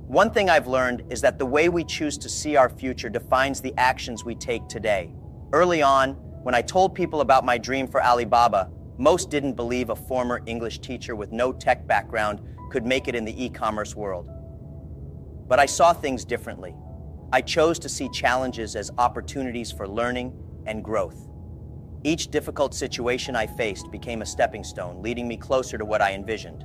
One thing I've learned is that the way we choose to see our future defines the actions we take today. Early on, when I told people about my dream for Alibaba, most didn't believe a former English teacher with no tech background could make it in the e-commerce world. But I saw things differently. I chose to see challenges as opportunities for learning and growth. Each difficult situation I faced became a stepping stone, leading me closer to what I envisioned.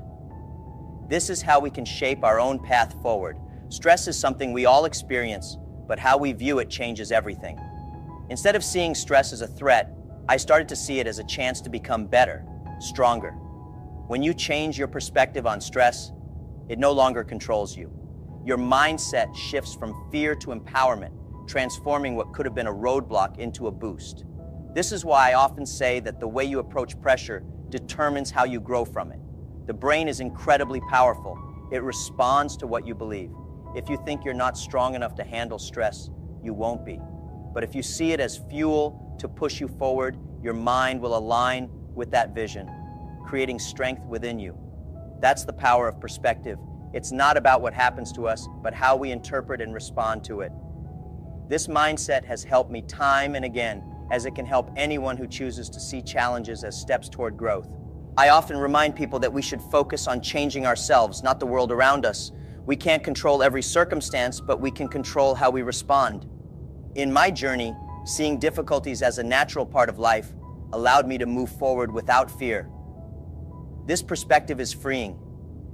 This is how we can shape our own path forward. Stress is something we all experience, but how we view it changes everything. Instead of seeing stress as a threat, I started to see it as a chance to become better, stronger. When you change your perspective on stress, it no longer controls you. Your mindset shifts from fear to empowerment, transforming what could have been a roadblock into a boost. This is why I often say that the way you approach pressure determines how you grow from it. The brain is incredibly powerful. It responds to what you believe. If you think you're not strong enough to handle stress, you won't be. But if you see it as fuel to push you forward, your mind will align with that vision, creating strength within you. That's the power of perspective. It's not about what happens to us, but how we interpret and respond to it. This mindset has helped me time and again, as it can help anyone who chooses to see challenges as steps toward growth. I often remind people that we should focus on changing ourselves, not the world around us. We can't control every circumstance, but we can control how we respond. In my journey, seeing difficulties as a natural part of life allowed me to move forward without fear. This perspective is freeing.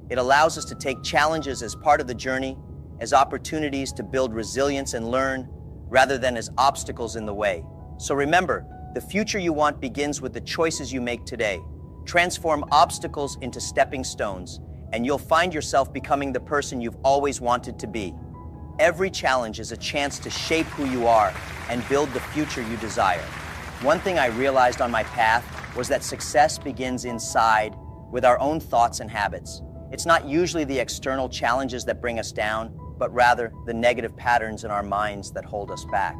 It allows us to take challenges as part of the journey, as opportunities to build resilience and learn, rather than as obstacles in the way. So remember, the future you want begins with the choices you make today. Transform obstacles into stepping stones, and you'll find yourself becoming the person you've always wanted to be. Every challenge is a chance to shape who you are and build the future you desire. One thing I realized on my path was that success begins inside with our own thoughts and habits. It's not usually the external challenges that bring us down, but rather the negative patterns in our minds that hold us back.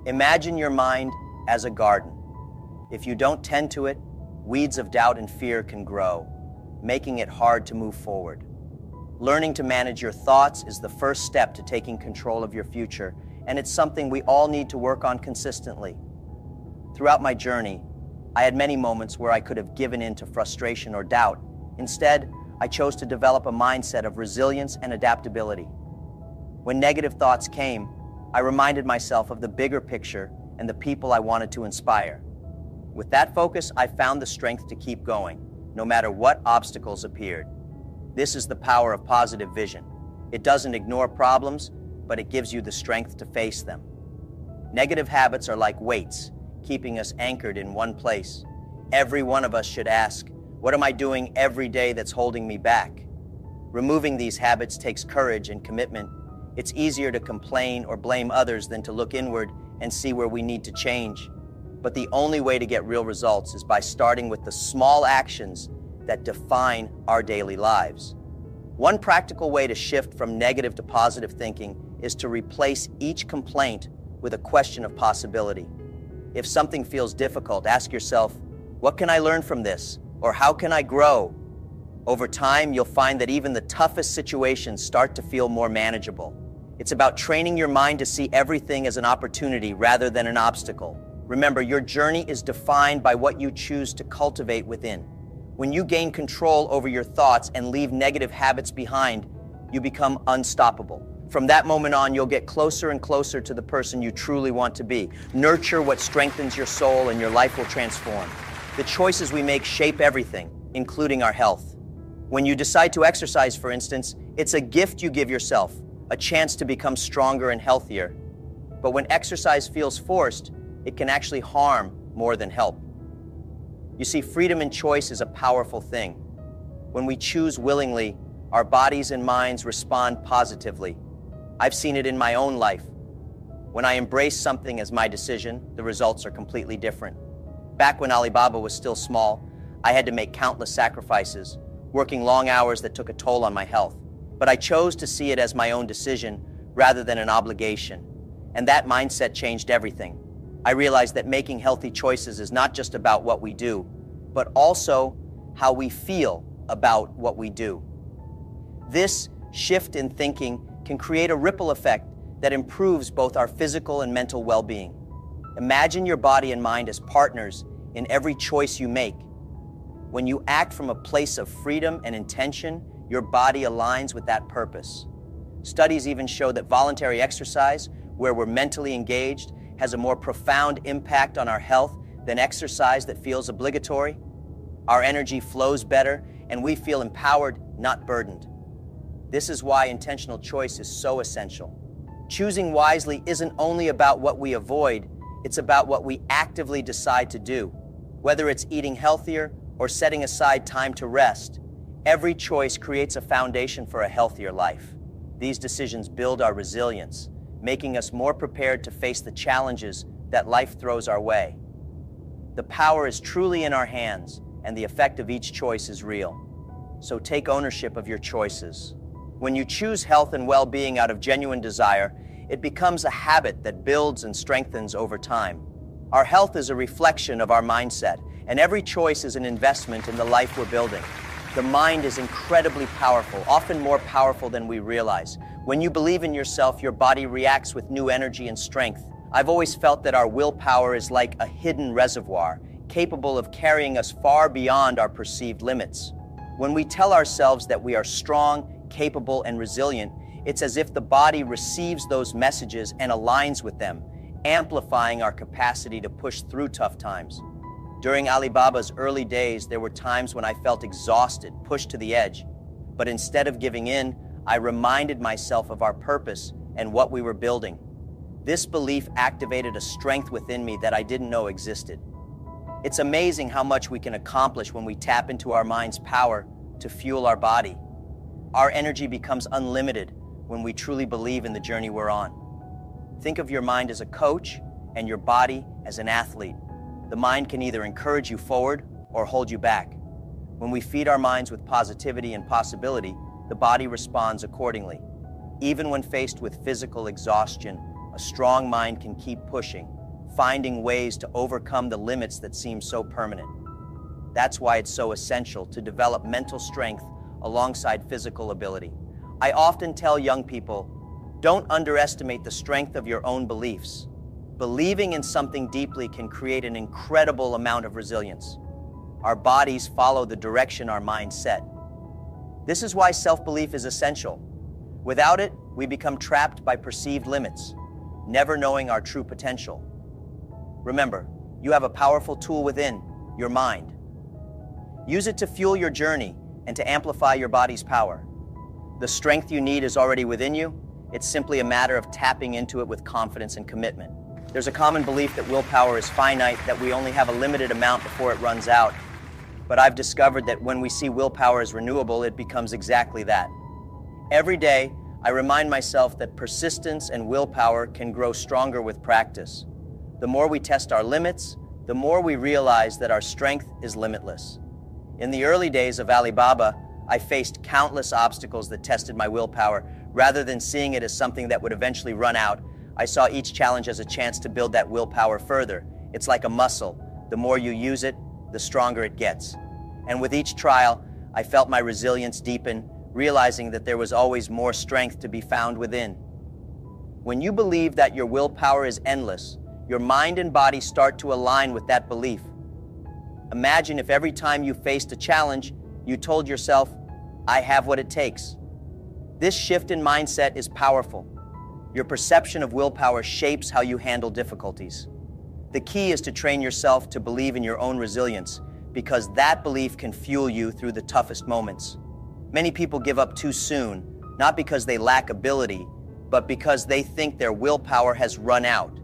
Imagine your mind as a garden. If you don't tend to it, weeds of doubt and fear can grow, making it hard to move forward. Learning to manage your thoughts is the first step to taking control of your future, and it's something we all need to work on consistently. Throughout my journey, I had many moments where I could have given in to frustration or doubt. Instead, I chose to develop a mindset of resilience and adaptability. When negative thoughts came, I reminded myself of the bigger picture and the people I wanted to inspire. With that focus, I found the strength to keep going, no matter what obstacles appeared. This is the power of positive vision. It doesn't ignore problems, but it gives you the strength to face them. Negative habits are like weights, keeping us anchored in one place. Every one of us should ask, what am I doing every day that's holding me back? Removing these habits takes courage and commitment. It's easier to complain or blame others than to look inward and see where we need to change. But the only way to get real results is by starting with the small actions that define our daily lives. One practical way to shift from negative to positive thinking is to replace each complaint with a question of possibility. If something feels difficult, ask yourself, what can I learn from this? Or how can I grow? Over time, you'll find that even the toughest situations start to feel more manageable. It's about training your mind to see everything as an opportunity rather than an obstacle. Remember, your journey is defined by what you choose to cultivate within. When you gain control over your thoughts and leave negative habits behind, you become unstoppable. From that moment on, you'll get closer and closer to the person you truly want to be. Nurture what strengthens your soul, and your life will transform. The choices we make shape everything, including our health. When you decide to exercise, for instance, it's a gift you give yourself, a chance to become stronger and healthier. But when exercise feels forced, it can actually harm more than help. You see, freedom and choice is a powerful thing. When we choose willingly, our bodies and minds respond positively. I've seen it in my own life. When I embrace something as my decision, the results are completely different. Back when Alibaba was still small, I had to make countless sacrifices, working long hours that took a toll on my health. But I chose to see it as my own decision rather than an obligation. And that mindset changed everything. I realized that making healthy choices is not just about what we do, but also how we feel about what we do. This shift in thinking can create a ripple effect that improves both our physical and mental well-being. Imagine your body and mind as partners in every choice you make. When you act from a place of freedom and intention, your body aligns with that purpose. Studies even show that voluntary exercise, where we're mentally engaged, has a more profound impact on our health than exercise that feels obligatory. Our energy flows better, and we feel empowered, not burdened. This is why intentional choice is so essential. Choosing wisely isn't only about what we avoid, it's about what we actively decide to do. Whether it's eating healthier or setting aside time to rest, every choice creates a foundation for a healthier life. These decisions build our resilience, making us more prepared to face the challenges that life throws our way. The power is truly in our hands, and the effect of each choice is real. So take ownership of your choices. When you choose health and well-being out of genuine desire, it becomes a habit that builds and strengthens over time. Our health is a reflection of our mindset, and every choice is an investment in the life we're building. The mind is incredibly powerful, often more powerful than we realize. When you believe in yourself, your body reacts with new energy and strength. I've always felt that our willpower is like a hidden reservoir, capable of carrying us far beyond our perceived limits. When we tell ourselves that we are strong, capable, and resilient, it's as if the body receives those messages and aligns with them, amplifying our capacity to push through tough times. During Alibaba's early days, there were times when I felt exhausted, pushed to the edge. But instead of giving in, I reminded myself of our purpose and what we were building. This belief activated a strength within me that I didn't know existed. It's amazing how much we can accomplish when we tap into our mind's power to fuel our body. Our energy becomes unlimited when we truly believe in the journey we're on. Think of your mind as a coach and your body as an athlete. The mind can either encourage you forward or hold you back. When we feed our minds with positivity and possibility, the body responds accordingly. Even when faced with physical exhaustion, a strong mind can keep pushing, finding ways to overcome the limits that seem so permanent. That's why it's so essential to develop mental strength alongside physical ability. I often tell young people, don't underestimate the strength of your own beliefs. Believing in something deeply can create an incredible amount of resilience. Our bodies follow the direction our minds set. This is why self-belief is essential. Without it, we become trapped by perceived limits, never knowing our true potential. Remember, you have a powerful tool within, your mind. Use it to fuel your journey and to amplify your body's power. The strength you need is already within you. It's simply a matter of tapping into it with confidence and commitment. There's a common belief that willpower is finite, that we only have a limited amount before it runs out. But I've discovered that when we see willpower as renewable, it becomes exactly that. Every day, I remind myself that persistence and willpower can grow stronger with practice. The more we test our limits, the more we realize that our strength is limitless. In the early days of Alibaba, I faced countless obstacles that tested my willpower. Rather than seeing it as something that would eventually run out, I saw each challenge as a chance to build that willpower further. It's like a muscle. The more you use it, the stronger it gets. And with each trial, I felt my resilience deepen, realizing that there was always more strength to be found within. When you believe that your willpower is endless, your mind and body start to align with that belief. Imagine if every time you faced a challenge, you told yourself, I have what it takes. This shift in mindset is powerful. Your perception of willpower shapes how you handle difficulties. The key is to train yourself to believe in your own resilience, because that belief can fuel you through the toughest moments. Many people give up too soon, not because they lack ability, but because they think their willpower has run out.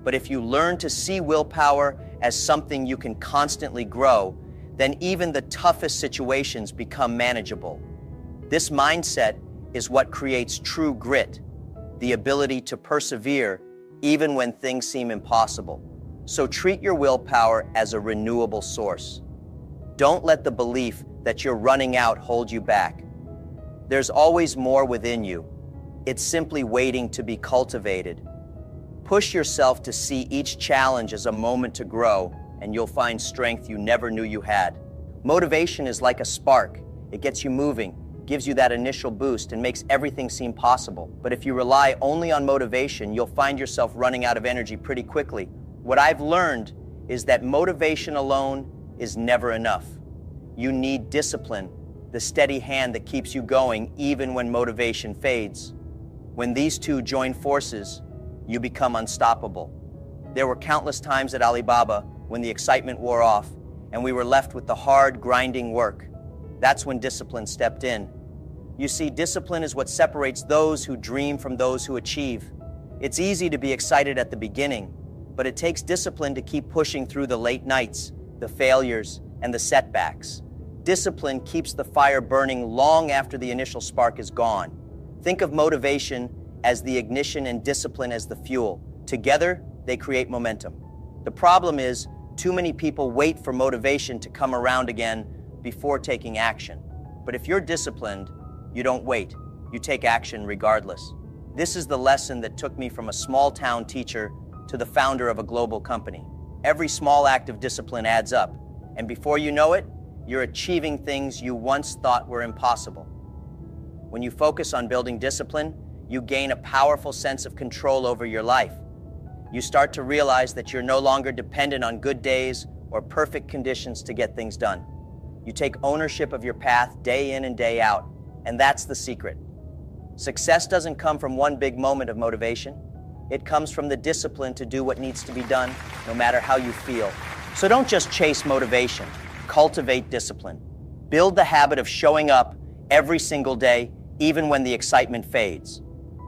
But if you learn to see willpower as something you can constantly grow, then even the toughest situations become manageable. This mindset is what creates true grit, the ability to persevere even when things seem impossible. So treat your willpower as a renewable source. Don't let the belief that you're running out hold you back. There's always more within you. It's simply waiting to be cultivated. Push yourself to see each challenge as a moment to grow, and you'll find strength you never knew you had. Motivation is like a spark. It gets you moving, gives you that initial boost and makes everything seem possible. But if you rely only on motivation, you'll find yourself running out of energy pretty quickly. What I've learned is that motivation alone is never enough. You need discipline, the steady hand that keeps you going even when motivation fades. When these two join forces, you become unstoppable. There were countless times at Alibaba when the excitement wore off and we were left with the hard, grinding work. That's when discipline stepped in. You see, discipline is what separates those who dream from those who achieve. It's easy to be excited at the beginning, but it takes discipline to keep pushing through the late nights, the failures, and the setbacks. Discipline keeps the fire burning long after the initial spark is gone. Think of motivation as the ignition and discipline as the fuel. Together, they create momentum. The problem is, too many people wait for motivation to come around again before taking action. But if you're disciplined, you don't wait. You take action regardless. This is the lesson that took me from a small-town teacher to the founder of a global company. Every small act of discipline adds up, and before you know it, you're achieving things you once thought were impossible. When you focus on building discipline, you gain a powerful sense of control over your life. You start to realize that you're no longer dependent on good days or perfect conditions to get things done. You take ownership of your path day in and day out, and that's the secret. Success doesn't come from one big moment of motivation. It comes from the discipline to do what needs to be done, no matter how you feel. So don't just chase motivation, cultivate discipline. Build the habit of showing up every single day, even when the excitement fades.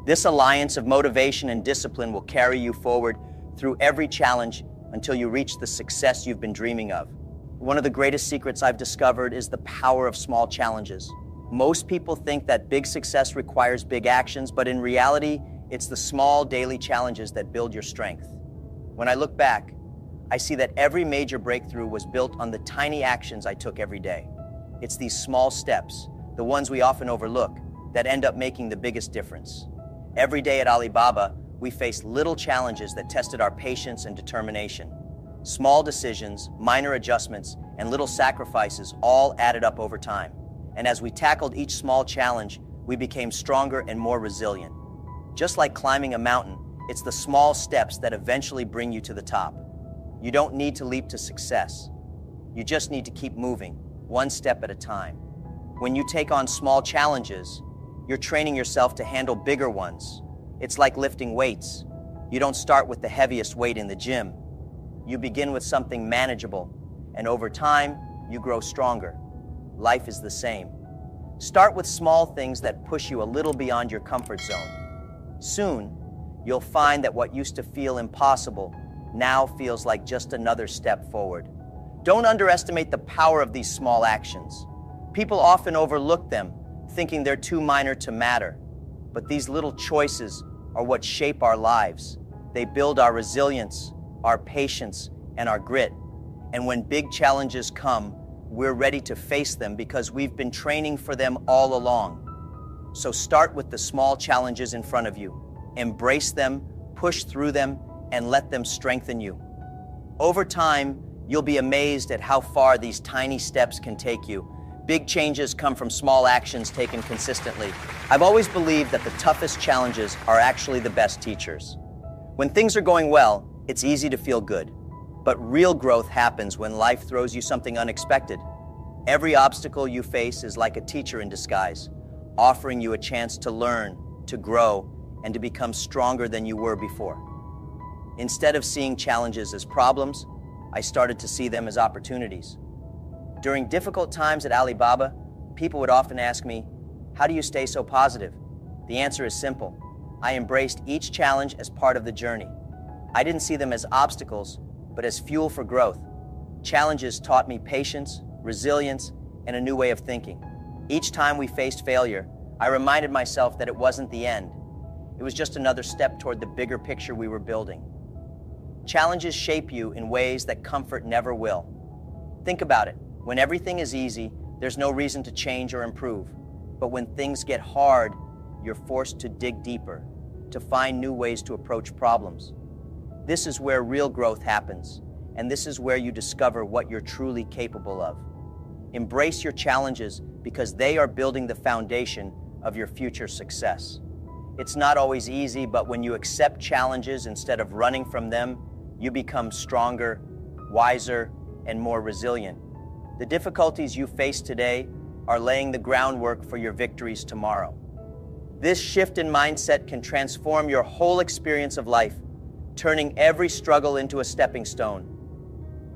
This alliance of motivation and discipline will carry you forward through every challenge until you reach the success you've been dreaming of. One of the greatest secrets I've discovered is the power of small challenges. Most people think that big success requires big actions, but in reality, it's the small daily challenges that build your strength. When I look back, I see that every major breakthrough was built on the tiny actions I took every day. It's these small steps, the ones we often overlook, that end up making the biggest difference. Every day at Alibaba, we faced little challenges that tested our patience and determination. Small decisions, minor adjustments, and little sacrifices all added up over time. And as we tackled each small challenge, we became stronger and more resilient. Just like climbing a mountain, it's the small steps that eventually bring you to the top. You don't need to leap to success. You just need to keep moving, one step at a time. When you take on small challenges, you're training yourself to handle bigger ones. It's like lifting weights. You don't start with the heaviest weight in the gym. You begin with something manageable, and over time, you grow stronger. Life is the same. Start with small things that push you a little beyond your comfort zone. Soon, you'll find that what used to feel impossible now feels like just another step forward. Don't underestimate the power of these small actions. People often overlook them, thinking they're too minor to matter. But these little choices are what shape our lives. They build our resilience, our patience, and our grit. And when big challenges come, we're ready to face them because we've been training for them all along. So start with the small challenges in front of you. Embrace them, push through them, and let them strengthen you. Over time, you'll be amazed at how far these tiny steps can take you. Big changes come from small actions taken consistently. I've always believed that the toughest challenges are actually the best teachers. When things are going well, it's easy to feel good. But real growth happens when life throws you something unexpected. Every obstacle you face is like a teacher in disguise, offering you a chance to learn, to grow, and to become stronger than you were before. Instead of seeing challenges as problems, I started to see them as opportunities. During difficult times at Alibaba, people would often ask me, "How do you stay so positive?" The answer is simple. I embraced each challenge as part of the journey. I didn't see them as obstacles, but as fuel for growth. Challenges taught me patience, resilience, and a new way of thinking. Each time we faced failure, I reminded myself that it wasn't the end. It was just another step toward the bigger picture we were building. Challenges shape you in ways that comfort never will. Think about it. When everything is easy, there's no reason to change or improve. But when things get hard, you're forced to dig deeper, to find new ways to approach problems. This is where real growth happens, and this is where you discover what you're truly capable of. Embrace your challenges because they are building the foundation of your future success. It's not always easy, but when you accept challenges instead of running from them, you become stronger, wiser, and more resilient. The difficulties you face today are laying the groundwork for your victories tomorrow. This shift in mindset can transform your whole experience of life, turning every struggle into a stepping stone.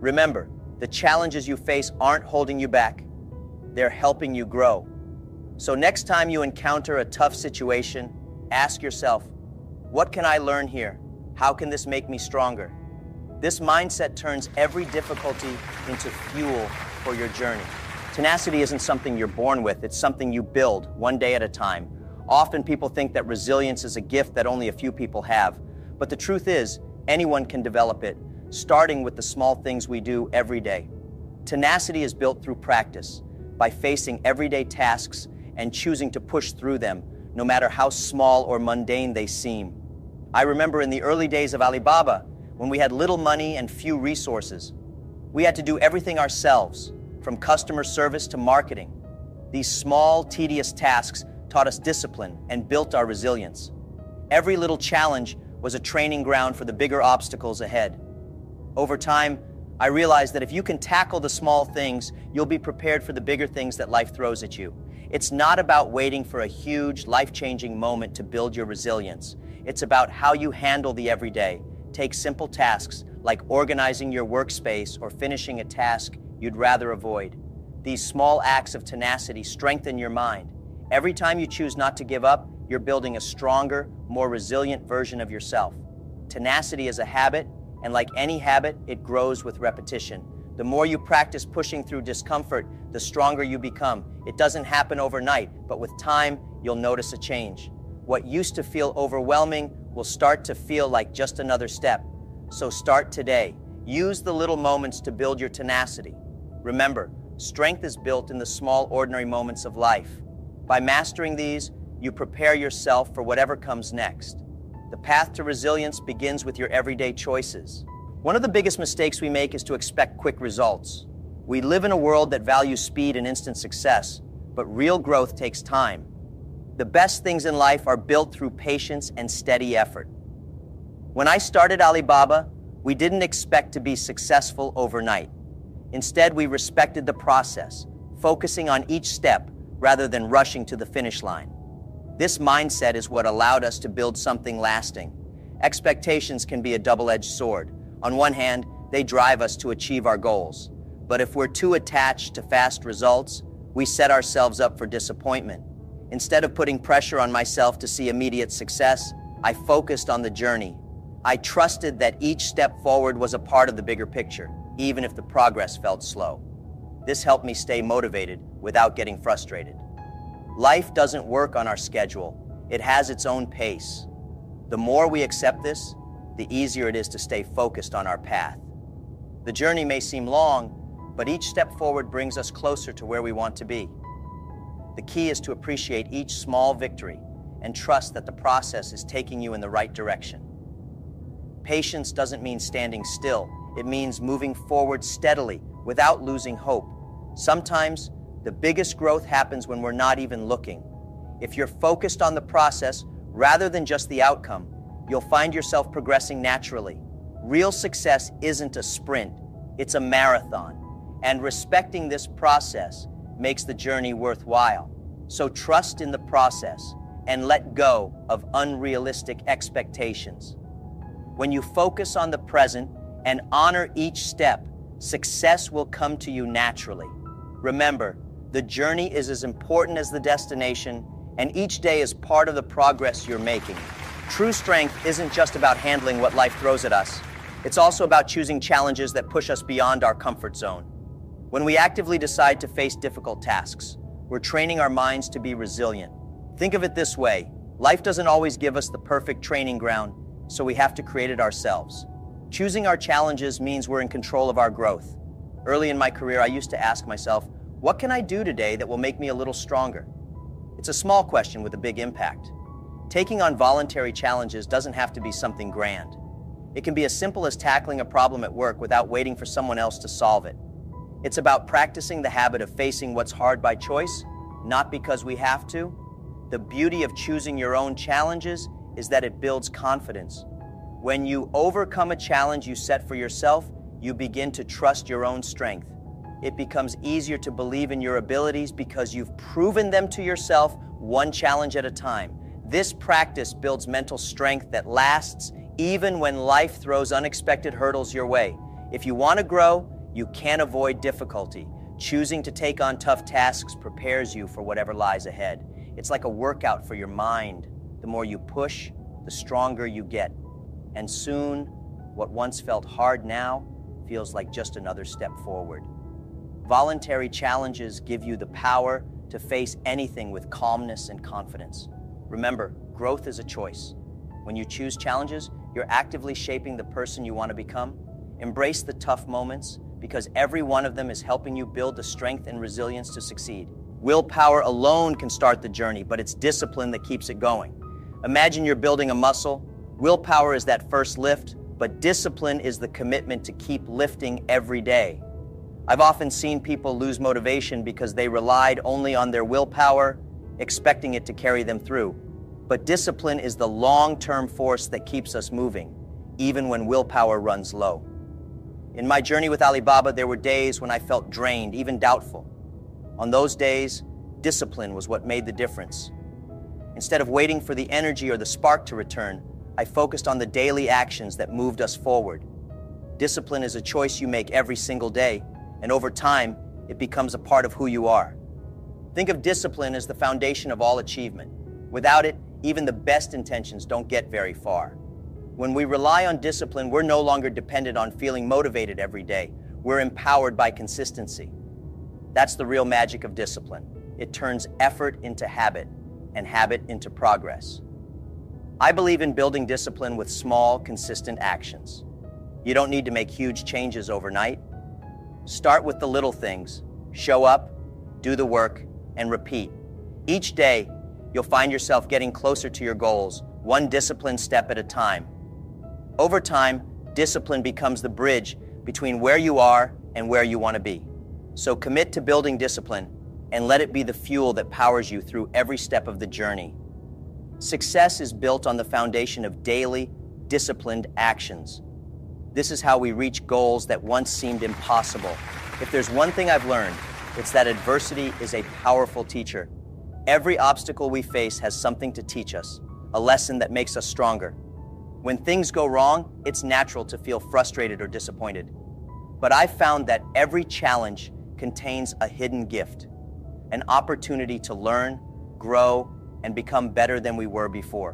Remember, the challenges you face aren't holding you back. They're helping you grow. So next time you encounter a tough situation, ask yourself, what can I learn here? How can this make me stronger? This mindset turns every difficulty into fuel for your journey. Tenacity isn't something you're born with, it's something you build one day at a time. Often people think that resilience is a gift that only a few people have, but the truth is, anyone can develop it, starting with the small things we do every day. Tenacity is built through practice, by facing everyday tasks and choosing to push through them, no matter how small or mundane they seem. I remember in the early days of Alibaba, when we had little money and few resources. We had to do everything ourselves, from customer service to marketing. These small, tedious tasks taught us discipline and built our resilience. Every little challenge was a training ground for the bigger obstacles ahead. Over time, I realized that if you can tackle the small things, you'll be prepared for the bigger things that life throws at you. It's not about waiting for a huge, life-changing moment to build your resilience. It's about how you handle the everyday. Take simple tasks like organizing your workspace or finishing a task you'd rather avoid. These small acts of tenacity strengthen your mind. Every time you choose not to give up, you're building a stronger, more resilient version of yourself. Tenacity is a habit, and like any habit, it grows with repetition. The more you practice pushing through discomfort, the stronger you become. It doesn't happen overnight, but with time, you'll notice a change. What used to feel overwhelming will start to feel like just another step. So start today. Use the little moments to build your tenacity. Remember, strength is built in the small, ordinary moments of life. By mastering these, you prepare yourself for whatever comes next. The path to resilience begins with your everyday choices. One of the biggest mistakes we make is to expect quick results. We live in a world that values speed and instant success, but real growth takes time. The best things in life are built through patience and steady effort. When I started Alibaba, we didn't expect to be successful overnight. Instead, we respected the process, focusing on each step rather than rushing to the finish line. This mindset is what allowed us to build something lasting. Expectations can be a double-edged sword. On one hand, they drive us to achieve our goals. But if we're too attached to fast results, we set ourselves up for disappointment. Instead of putting pressure on myself to see immediate success, I focused on the journey. I trusted that each step forward was a part of the bigger picture, even if the progress felt slow. This helped me stay motivated without getting frustrated. Life doesn't work on our schedule. It has its own pace. The more we accept this, the easier it is to stay focused on our path. The journey may seem long, but each step forward brings us closer to where we want to be. The key is to appreciate each small victory and trust that the process is taking you in the right direction. Patience doesn't mean standing still. It means moving forward steadily without losing hope. Sometimes, the biggest growth happens when we're not even looking. If you're focused on the process rather than just the outcome, you'll find yourself progressing naturally. Real success isn't a sprint, it's a marathon. And respecting this process makes the journey worthwhile. So trust in the process and let go of unrealistic expectations. When you focus on the present and honor each step, success will come to you naturally. Remember, the journey is as important as the destination, and each day is part of the progress you're making. True strength isn't just about handling what life throws at us. It's also about choosing challenges that push us beyond our comfort zone. When we actively decide to face difficult tasks, we're training our minds to be resilient. Think of it this way: life doesn't always give us the perfect training ground, so we have to create it ourselves. Choosing our challenges means we're in control of our growth. Early in my career, I used to ask myself, what can I do today that will make me a little stronger? It's a small question with a big impact. Taking on voluntary challenges doesn't have to be something grand. It can be as simple as tackling a problem at work without waiting for someone else to solve it. It's about practicing the habit of facing what's hard by choice, not because we have to. The beauty of choosing your own challenges is that it builds confidence. When you overcome a challenge you set for yourself, you begin to trust your own strength. It becomes easier to believe in your abilities because you've proven them to yourself one challenge at a time. This practice builds mental strength that lasts even when life throws unexpected hurdles your way. If you want to grow, you can't avoid difficulty. Choosing to take on tough tasks prepares you for whatever lies ahead. It's like a workout for your mind. The more you push, the stronger you get. And soon, what once felt hard now feels like just another step forward. Voluntary challenges give you the power to face anything with calmness and confidence. Remember, growth is a choice. When you choose challenges, you're actively shaping the person you want to become. Embrace the tough moments because every one of them is helping you build the strength and resilience to succeed. Willpower alone can start the journey, but it's discipline that keeps it going. Imagine you're building a muscle. Willpower is that first lift, but discipline is the commitment to keep lifting every day. I've often seen people lose motivation because they relied only on their willpower, expecting it to carry them through. But discipline is the long-term force that keeps us moving, even when willpower runs low. In my journey with Alibaba, there were days when I felt drained, even doubtful. On those days, discipline was what made the difference. Instead of waiting for the energy or the spark to return, I focused on the daily actions that moved us forward. Discipline is a choice you make every single day, and over time, it becomes a part of who you are. Think of discipline as the foundation of all achievement. Without it, even the best intentions don't get very far. When we rely on discipline, we're no longer dependent on feeling motivated every day. We're empowered by consistency. That's the real magic of discipline. It turns effort into habit, and habit into progress. I believe in building discipline with small, consistent actions. You don't need to make huge changes overnight. Start with the little things. Show up, do the work, and repeat. Each day, you'll find yourself getting closer to your goals, one disciplined step at a time. Over time, discipline becomes the bridge between where you are and where you want to be. So commit to building discipline and let it be the fuel that powers you through every step of the journey. Success is built on the foundation of daily, disciplined actions. This is how we reach goals that once seemed impossible. If there's one thing I've learned, it's that adversity is a powerful teacher. Every obstacle we face has something to teach us, a lesson that makes us stronger. When things go wrong, it's natural to feel frustrated or disappointed. But I've found that every challenge contains a hidden gift, an opportunity to learn, grow, and become better than we were before.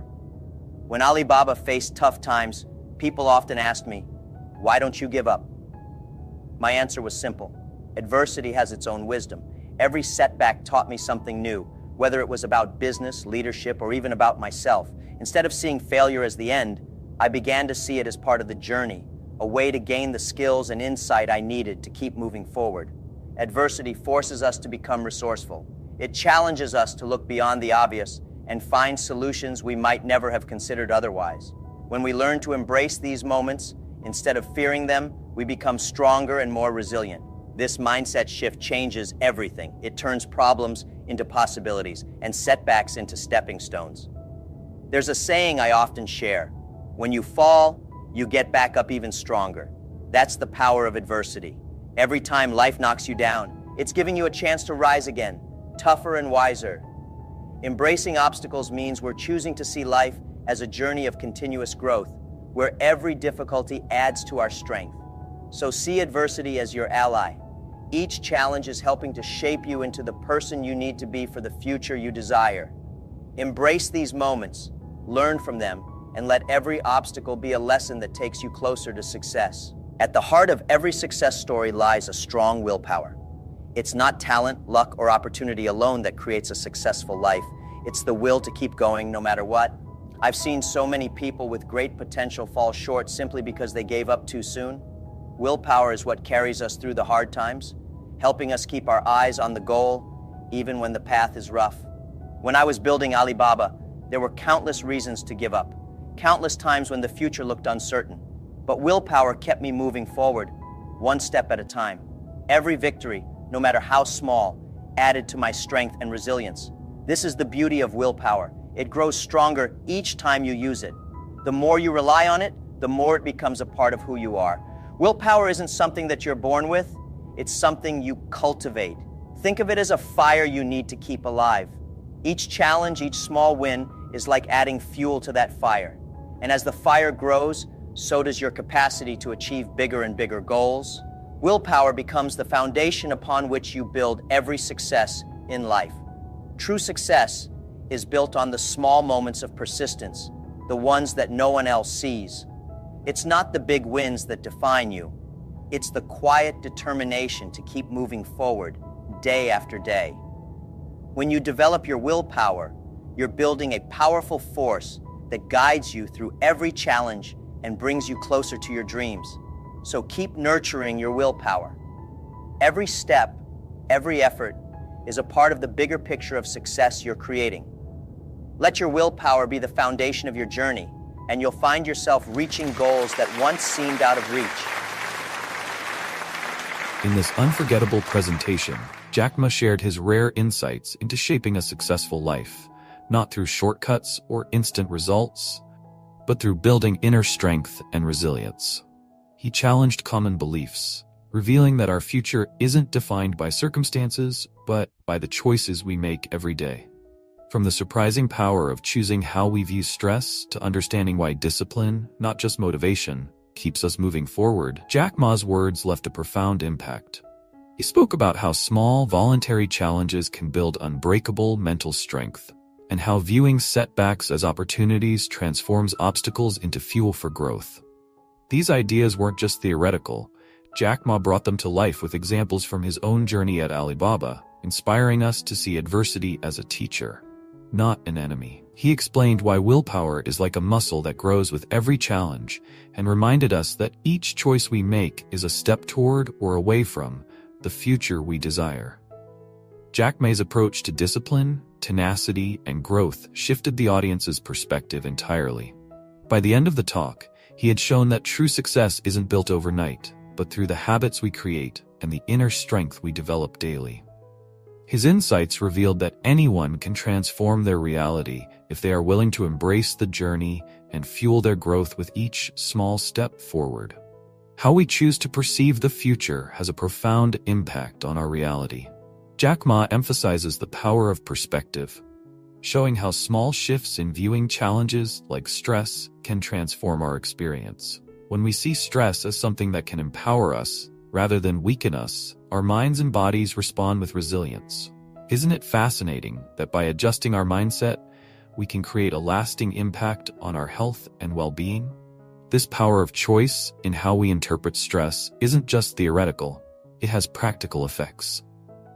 When Alibaba faced tough times, people often asked me, "Why don't you give up?" My answer was simple. Adversity has its own wisdom. Every setback taught me something new, whether it was about business, leadership, or even about myself. Instead of seeing failure as the end, I began to see it as part of the journey, a way to gain the skills and insight I needed to keep moving forward. Adversity forces us to become resourceful. It challenges us to look beyond the obvious and find solutions we might never have considered otherwise. When we learn to embrace these moments, instead of fearing them, we become stronger and more resilient. This mindset shift changes everything. It turns problems into possibilities and setbacks into stepping stones. There's a saying I often share: when you fall, you get back up even stronger. That's the power of adversity. Every time life knocks you down, it's giving you a chance to rise again, tougher and wiser. Embracing obstacles means we're choosing to see life as a journey of continuous growth, where every difficulty adds to our strength. So see adversity as your ally. Each challenge is helping to shape you into the person you need to be for the future you desire. Embrace these moments, learn from them, and let every obstacle be a lesson that takes you closer to success. At the heart of every success story lies a strong willpower. It's not talent, luck, or opportunity alone that creates a successful life. It's the will to keep going no matter what. I've seen so many people with great potential fall short simply because they gave up too soon. Willpower is what carries us through the hard times, helping us keep our eyes on the goal, even when the path is rough. When I was building Alibaba, there were countless reasons to give up, countless times when the future looked uncertain. But willpower kept me moving forward, one step at a time. Every victory, no matter how small, added to my strength and resilience. This is the beauty of willpower. It grows stronger each time you use it. The more you rely on it, the more it becomes a part of who you are. Willpower isn't something that you're born with, it's something you cultivate. Think of it as a fire you need to keep alive. Each challenge, each small win is like adding fuel to that fire. And as the fire grows, so does your capacity to achieve bigger and bigger goals. Willpower becomes the foundation upon which you build every success in life. True success is built on the small moments of persistence, the ones that no one else sees. It's not the big wins that define you. It's the quiet determination to keep moving forward day after day. When you develop your willpower, you're building a powerful force that guides you through every challenge and brings you closer to your dreams. So keep nurturing your willpower. Every step, every effort is a part of the bigger picture of success you're creating. Let your willpower be the foundation of your journey, and you'll find yourself reaching goals that once seemed out of reach. In this unforgettable presentation, Jack Ma shared his rare insights into shaping a successful life, not through shortcuts or instant results, but through building inner strength and resilience. He challenged common beliefs, revealing that our future isn't defined by circumstances, but by the choices we make every day. From the surprising power of choosing how we view stress to understanding why discipline, not just motivation, keeps us moving forward, Jack Ma's words left a profound impact. He spoke about how small, voluntary challenges can build unbreakable mental strength, and how viewing setbacks as opportunities transforms obstacles into fuel for growth. These ideas weren't just theoretical. Jack Ma brought them to life with examples from his own journey at Alibaba, inspiring us to see adversity as a teacher, not an enemy. He explained why willpower is like a muscle that grows with every challenge, and reminded us that each choice we make is a step toward or away from the future we desire. Jack Ma's approach to discipline, tenacity, and growth shifted the audience's perspective entirely. By the end of the talk, he had shown that true success isn't built overnight, but through the habits we create and the inner strength we develop daily. His insights revealed that anyone can transform their reality if they are willing to embrace the journey and fuel their growth with each small step forward. How we choose to perceive the future has a profound impact on our reality. Jack Ma emphasizes the power of perspective, showing how small shifts in viewing challenges like stress can transform our experience. When we see stress as something that can empower us rather than weaken us, our minds and bodies respond with resilience. Isn't it fascinating that by adjusting our mindset, we can create a lasting impact on our health and well-being? This power of choice in how we interpret stress isn't just theoretical, it has practical effects.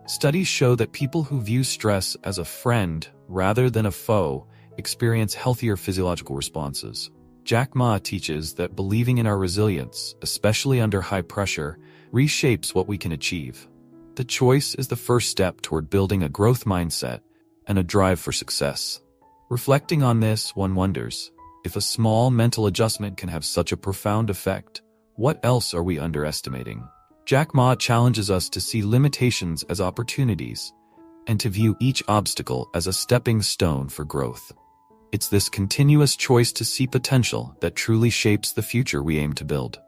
Studies show that people who view stress as a friend rather than a foe experience healthier physiological responses. Jack Ma teaches that believing in our resilience, especially under high pressure, reshapes what we can achieve. The choice is the first step toward building a growth mindset and a drive for success. Reflecting on this, one wonders, if a small mental adjustment can have such a profound effect, what else are we underestimating? Jack Ma challenges us to see limitations as opportunities and to view each obstacle as a stepping stone for growth. It's this continuous choice to see potential that truly shapes the future we aim to build.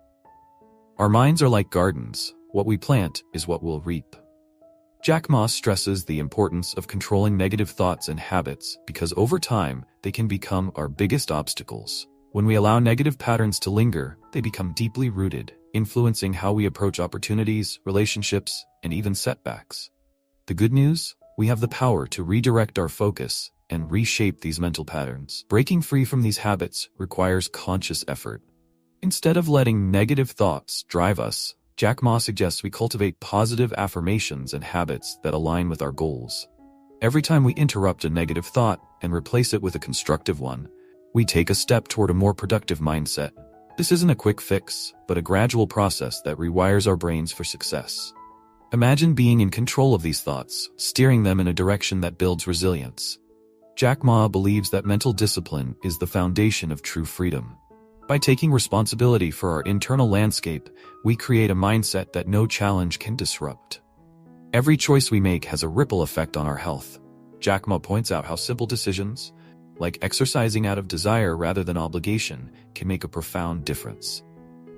Our minds are like gardens. What we plant is what we'll reap. Jack Ma stresses the importance of controlling negative thoughts and habits because over time, they can become our biggest obstacles. When we allow negative patterns to linger, they become deeply rooted, influencing how we approach opportunities, relationships, and even setbacks. The good news? We have the power to redirect our focus and reshape these mental patterns. Breaking free from these habits requires conscious effort. Instead of letting negative thoughts drive us, Jack Ma suggests we cultivate positive affirmations and habits that align with our goals. Every time we interrupt a negative thought and replace it with a constructive one, we take a step toward a more productive mindset. This isn't a quick fix, but a gradual process that rewires our brains for success. Imagine being in control of these thoughts, steering them in a direction that builds resilience. Jack Ma believes that mental discipline is the foundation of true freedom. By taking responsibility for our internal landscape, we create a mindset that no challenge can disrupt. Every choice we make has a ripple effect on our health. Jack Ma points out how simple decisions, like exercising out of desire rather than obligation, can make a profound difference.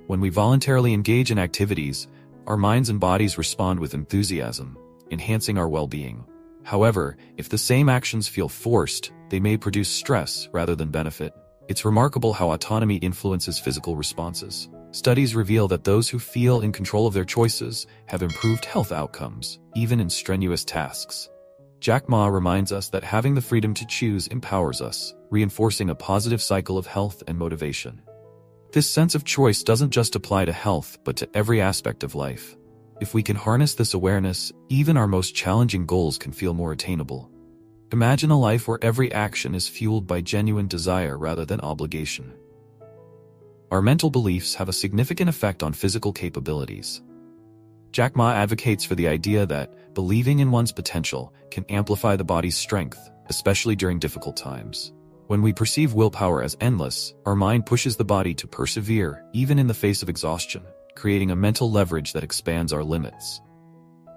When we voluntarily engage in activities, our minds and bodies respond with enthusiasm, enhancing our well-being. However, if the same actions feel forced, they may produce stress rather than benefit. It's remarkable how autonomy influences physical responses. Studies reveal that those who feel in control of their choices have improved health outcomes, even in strenuous tasks. Jack Ma reminds us that having the freedom to choose empowers us, reinforcing a positive cycle of health and motivation. This sense of choice doesn't just apply to health, but to every aspect of life. If we can harness this awareness, even our most challenging goals can feel more attainable. Imagine a life where every action is fueled by genuine desire rather than obligation. Our mental beliefs have a significant effect on physical capabilities. Jack Ma advocates for the idea that believing in one's potential can amplify the body's strength, especially during difficult times. When we perceive willpower as endless, our mind pushes the body to persevere, even in the face of exhaustion, creating a mental leverage that expands our limits.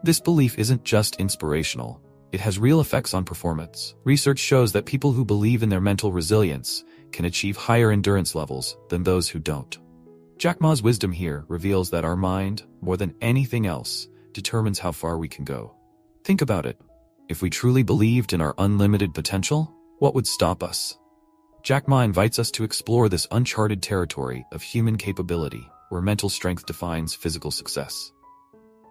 This belief isn't just inspirational, it has real effects on performance. Research shows that people who believe in their mental resilience can achieve higher endurance levels than those who don't. Jack Ma's wisdom here reveals that our mind, more than anything else, determines how far we can go. Think about it. If we truly believed in our unlimited potential, what would stop us? Jack Ma invites us to explore this uncharted territory of human capability, where mental strength defines physical success.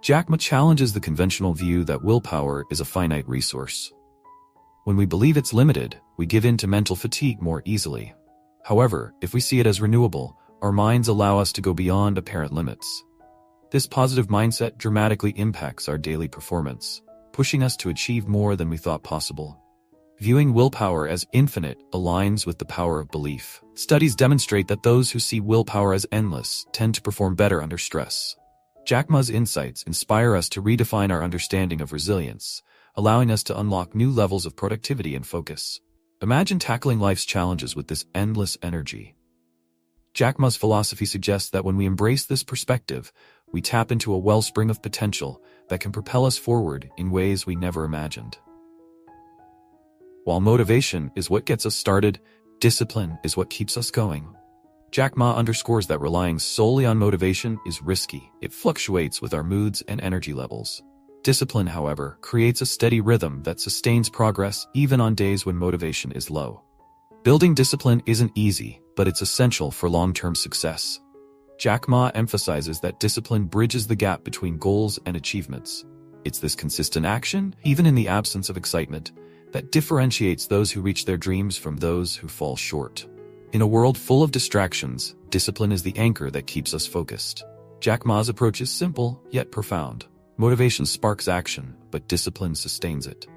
Jack Ma challenges the conventional view that willpower is a finite resource. When we believe it's limited, we give in to mental fatigue more easily. However, if we see it as renewable, our minds allow us to go beyond apparent limits. This positive mindset dramatically impacts our daily performance, pushing us to achieve more than we thought possible. Viewing willpower as infinite aligns with the power of belief. Studies demonstrate that those who see willpower as endless tend to perform better under stress. Jack Ma's insights inspire us to redefine our understanding of resilience, allowing us to unlock new levels of productivity and focus. Imagine tackling life's challenges with this endless energy. Jack Ma's philosophy suggests that when we embrace this perspective, we tap into a wellspring of potential that can propel us forward in ways we never imagined. While motivation is what gets us started, discipline is what keeps us going. Jack Ma underscores that relying solely on motivation is risky. It fluctuates with our moods and energy levels. Discipline, however, creates a steady rhythm that sustains progress even on days when motivation is low. Building discipline isn't easy, but it's essential for long-term success. Jack Ma emphasizes that discipline bridges the gap between goals and achievements. It's this consistent action, even in the absence of excitement, that differentiates those who reach their dreams from those who fall short. In a world full of distractions, discipline is the anchor that keeps us focused. Jack Ma's approach is simple, yet profound. Motivation sparks action, but discipline sustains it.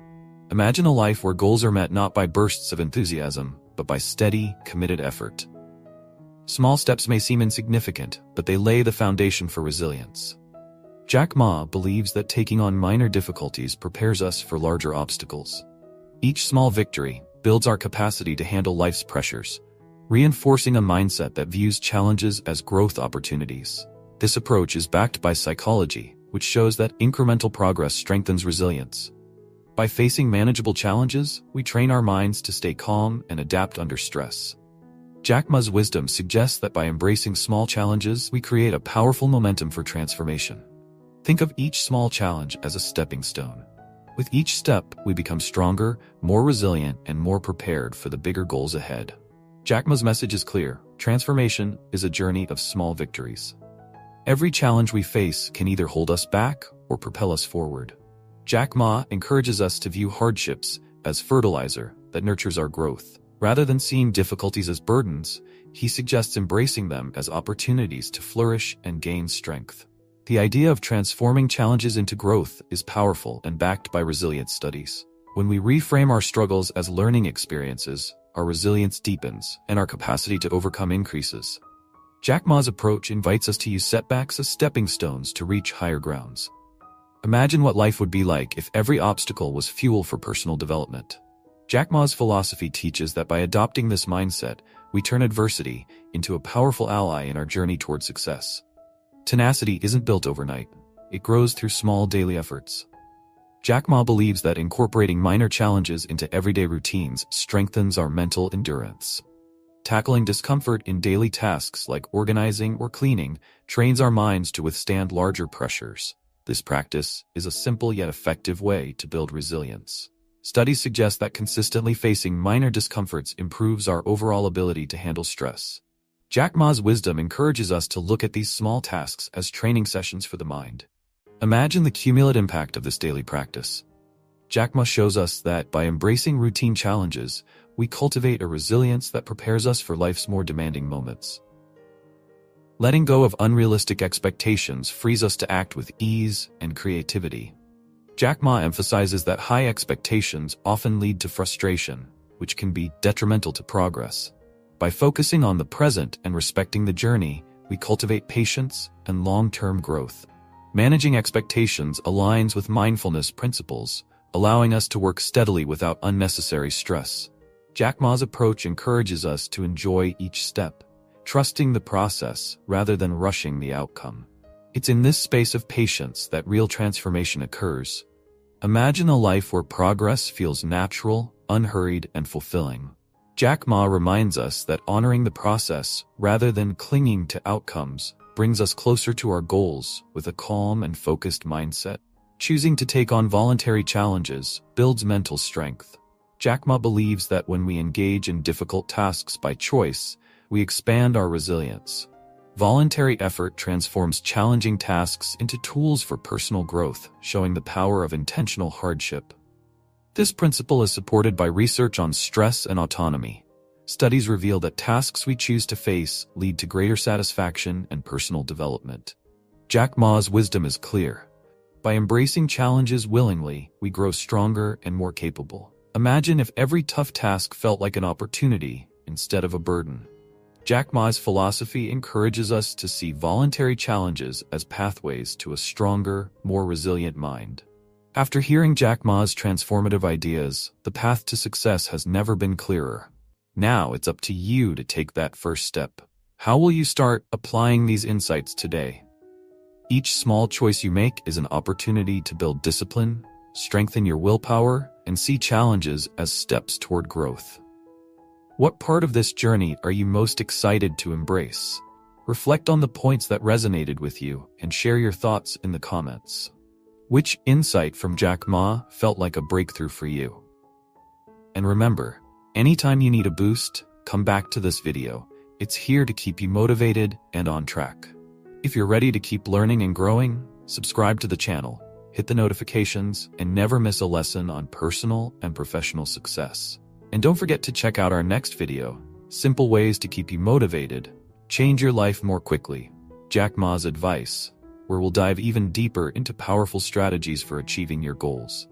Imagine a life where goals are met not by bursts of enthusiasm, but by steady, committed effort. Small steps may seem insignificant, but they lay the foundation for resilience. Jack Ma believes that taking on minor difficulties prepares us for larger obstacles. Each small victory builds our capacity to handle life's pressures, reinforcing a mindset that views challenges as growth opportunities. This approach is backed by psychology, which shows that incremental progress strengthens resilience. By facing manageable challenges, we train our minds to stay calm and adapt under stress. Jack Ma's wisdom suggests that by embracing small challenges, we create a powerful momentum for transformation. Think of each small challenge as a stepping stone. With each step, we become stronger, more resilient, and more prepared for the bigger goals ahead. Jack Ma's message is clear: transformation is a journey of small victories. Every challenge we face can either hold us back or propel us forward. Jack Ma encourages us to view hardships as fertilizer that nurtures our growth. Rather than seeing difficulties as burdens, he suggests embracing them as opportunities to flourish and gain strength. The idea of transforming challenges into growth is powerful and backed by resilience studies. When we reframe our struggles as learning experiences, our resilience deepens and our capacity to overcome increases. Jack Ma's approach invites us to use setbacks as stepping stones to reach higher grounds. Imagine what life would be like if every obstacle was fuel for personal development. Jack Ma's philosophy teaches that by adopting this mindset, we turn adversity into a powerful ally in our journey toward success. Tenacity isn't built overnight. It grows through small daily efforts. Jack Ma believes that incorporating minor challenges into everyday routines strengthens our mental endurance. Tackling discomfort in daily tasks like organizing or cleaning trains our minds to withstand larger pressures. This practice is a simple yet effective way to build resilience. Studies suggest that consistently facing minor discomforts improves our overall ability to handle stress. Jack Ma's wisdom encourages us to look at these small tasks as training sessions for the mind. Imagine the cumulative impact of this daily practice. Jack Ma shows us that by embracing routine challenges, we cultivate a resilience that prepares us for life's more demanding moments. Letting go of unrealistic expectations frees us to act with ease and creativity. Jack Ma emphasizes that high expectations often lead to frustration, which can be detrimental to progress. By focusing on the present and respecting the journey, we cultivate patience and long-term growth. Managing expectations aligns with mindfulness principles, allowing us to work steadily without unnecessary stress. Jack Ma's approach encourages us to enjoy each step, trusting the process rather than rushing the outcome. It's in this space of patience that real transformation occurs. Imagine a life where progress feels natural, unhurried, and fulfilling. Jack Ma reminds us that honoring the process rather than clinging to outcomes brings us closer to our goals with a calm and focused mindset. Choosing to take on voluntary challenges builds mental strength. Jack Ma believes that when we engage in difficult tasks by choice, we expand our resilience. Voluntary effort transforms challenging tasks into tools for personal growth, showing the power of intentional hardship. This principle is supported by research on stress and autonomy. Studies reveal that tasks we choose to face lead to greater satisfaction and personal development. Jack Ma's wisdom is clear. By embracing challenges willingly, we grow stronger and more capable. Imagine if every tough task felt like an opportunity instead of a burden. Jack Ma's philosophy encourages us to see voluntary challenges as pathways to a stronger, more resilient mind. After hearing Jack Ma's transformative ideas, the path to success has never been clearer. Now it's up to you to take that first step. How will you start applying these insights today? Each small choice you make is an opportunity to build discipline, strengthen your willpower, and see challenges as steps toward growth. What part of this journey are you most excited to embrace? Reflect on the points that resonated with you and share your thoughts in the comments. Which insight from Jack Ma felt like a breakthrough for you? And remember, anytime you need a boost, come back to this video. It's here to keep you motivated and on track. If you're ready to keep learning and growing, subscribe to the channel, hit the notifications, and never miss a lesson on personal and professional success. And don't forget to check out our next video, Simple Ways to Keep You Motivated, Change Your Life More Quickly, Jack Ma's Advice, where we'll dive even deeper into powerful strategies for achieving your goals.